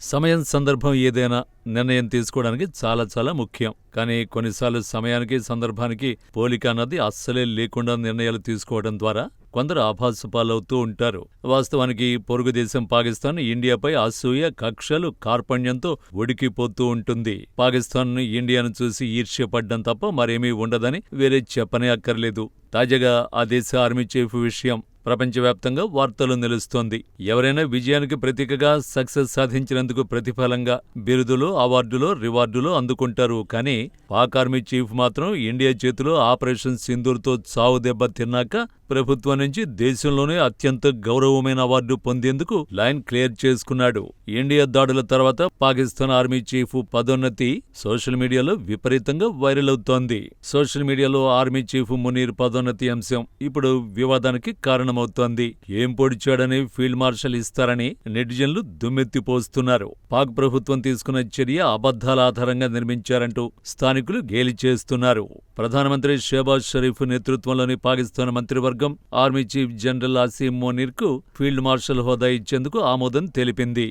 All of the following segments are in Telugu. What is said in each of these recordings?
సమయం, సందర్భం ఏదైనా నిర్ణయం తీసుకోవడానికి చాలా ముఖ్యం. కానీ కొన్నిసార్లు సమయానికి, సందర్భానికి పోలిక అన్నది అస్సలే లేకుండా నిర్ణయాలు తీసుకోవడం ద్వారా కొందరు ఆభాసుపాలవుతూ ఉంటారు. వాస్తవానికి పొరుగు దేశం పాకిస్తాన్ ఇండియాపై అసూయ, కక్షలు, కార్పణ్యంతో ఉడికిపోతూ ఉంటుంది. పాకిస్తాన్ ఇండియాను చూసి ఈర్ష్యపడ్డం తప్ప మరేమీ ఉండదని వేరే చెప్పనే అక్కర్లేదు. తాజాగా ఆ దేశ ఆర్మీ చీఫ్ విషయం ప్రపంచవ్యాప్తంగా వార్తలు నిలుస్తోంది. ఎవరైనా విజయానికి ప్రతీకగా సక్సెస్ సాధించినందుకు ప్రతిఫలంగా బిరుదులు, అవార్డులు, రివార్డులు అందుకుంటారు. కానీ పాక్ ఆర్మీ చీఫ్ మాత్రం ఇండియా చేతిలో ఆపరేషన్ సింధూర్తో చావు దెబ్బ తిన్నాక ప్రభుత్వం నుంచి దేశంలోనే అత్యంత గౌరవమైన అవార్డు పొందేందుకు లైన్ క్లియర్ చేసుకున్నాడు. ఇండియా దాడుల తర్వాత పాకిస్తాన్ ఆర్మీ చీఫ్ పదోన్నతి సోషల్ మీడియాలో విపరీతంగా వైరల్ అవుతోంది. సోషల్ మీడియాలో ఆర్మీ చీఫ్ మునీర్ పదోన్నతి అంశం ఇప్పుడు వివాదానికి కారణమవుతోంది. ఏం పొడిచాడని ఫీల్డ్ మార్షల్ ఇస్తారని నెటిజన్లు దుమ్మెత్తిపోస్తున్నారు. పాక్ ప్రభుత్వం తీసుకున్న చర్య అబద్ధాల ఆధారంగా నిర్మించారంటూ స్థానికులు గేలి చేస్తున్నారు. ప్రధానమంత్రి షెహబాజ్ షరీఫ్ నేతృత్వంలోని పాకిస్తాన్ మంత్రివర్గం ఆర్మీ చీఫ్ జనరల్ అసీం మునీర్కు ఫీల్డ్ మార్షల్ హోదా ఇచ్చేందుకు ఆమోదం తెలిపింది.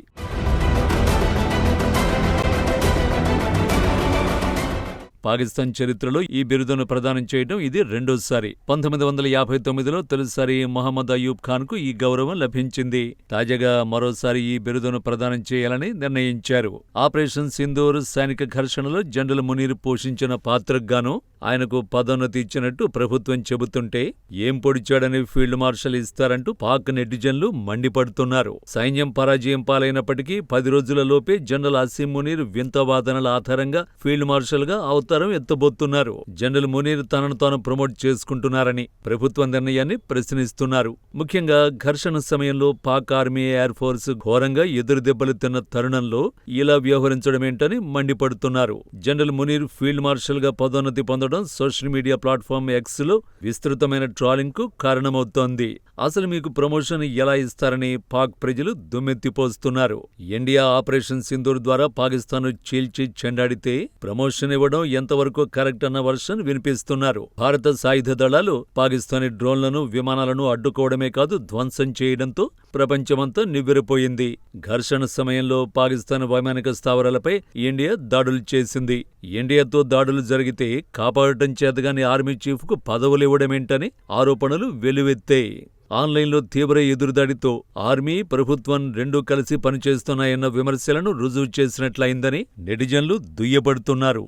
పాకిస్తాన్ చరిత్రలో ఈ బిరుదును ప్రదానం చేయడం ఇది రెండోసారి. 1959లో తొలిసారి మహమ్మద్ అయూబ్ ఖాన్కు ఈ గౌరవం లభించింది. తాజాగా మరోసారి ఈ బిరుదును ప్రదానం చేయాలని నిర్ణయించారు. ఆపరేషన్ సింధూర్ సైనిక ఘర్షణలో జనరల్ మునీర్ పోషించిన పాత్రకు గాను ఆయనకు పదోన్నతి ఇచ్చినట్టు ప్రభుత్వం చెబుతుంటే ఏం పొడిచాడని ఫీల్డ్ మార్షల్ ఇస్తారంటూ పాక్ నెటిజన్లు మండిపడుతున్నారు. సైన్యం పరాజయం పాలైనప్పటికీ 10 రోజులలోపే జనరల్ అసీం మునీర్ వింత వాదనల ఆధారంగా ఫీల్డ్ మార్షల్ గా అవతారం ఎత్తబోతున్నారు. జనరల్ మునీర్ తనను తాను ప్రమోట్ చేసుకుంటున్నారని ప్రభుత్వ నిర్ణయాన్ని ప్రశ్నిస్తున్నారు. ముఖ్యంగా ఘర్షణ సమయంలో పాక్ ఆర్మీ, ఎయిర్ ఫోర్స్ ఘోరంగా ఎదురుదెబ్బలు తిన్న తరుణంలో ఇలా వ్యవహరించడమేంటని మండిపడుతున్నారు. జనరల్ మునీర్ ఫీల్డ్ మార్షల్ గా పదోన్నతి పొందడం సోషల్ మీడియా ప్లాట్ఫామ్ ఎక్స్ లో విస్తృతమైన ట్రాలింగ్ కు కారణమవుతోంది. అసలు మీకు ప్రమోషన్ ఎలా ఇస్తారని పాక్ ప్రజలు దుమ్మెత్తిపోస్తున్నారు. ఇండియా ఆపరేషన్ సింధూర్ ద్వారా పాకిస్తాన్ చీల్చి చెండాడితే ప్రమోషన్ ఇవ్వడం ఎంతవరకు కరెక్ట్ అన్న వర్షన్ వినిపిస్తున్నారు. భారత సాయుధ దళాలు పాకిస్తానీ డ్రోన్లను, విమానాలను అడ్డుకోవడమే కాదు ధ్వంసం చేయడంతో ప్రపంచమంతా నివ్వెరపోయింది. ఘర్షణ సమయంలో పాకిస్తాన్ వైమానిక స్థావరాలపై ఇండియా దాడులు చేసింది. ఇండియాతో దాడులు జరిగితే కాపాడటం చేతగాని ఆర్మీ చీఫ్ కు పదవులివ్వడమేంటని ఆరోపణలు వెల్లువెత్తాయి. ఆన్లైన్లో తీవ్ర ఎదురుదాడితో ఆర్మీ, ప్రభుత్వం రెండూ కలిసి పనిచేస్తున్నాయన్న విమర్శలను రుజువు చేసినట్లయిందని నెటిజన్లు దుయ్యబడుతున్నారు.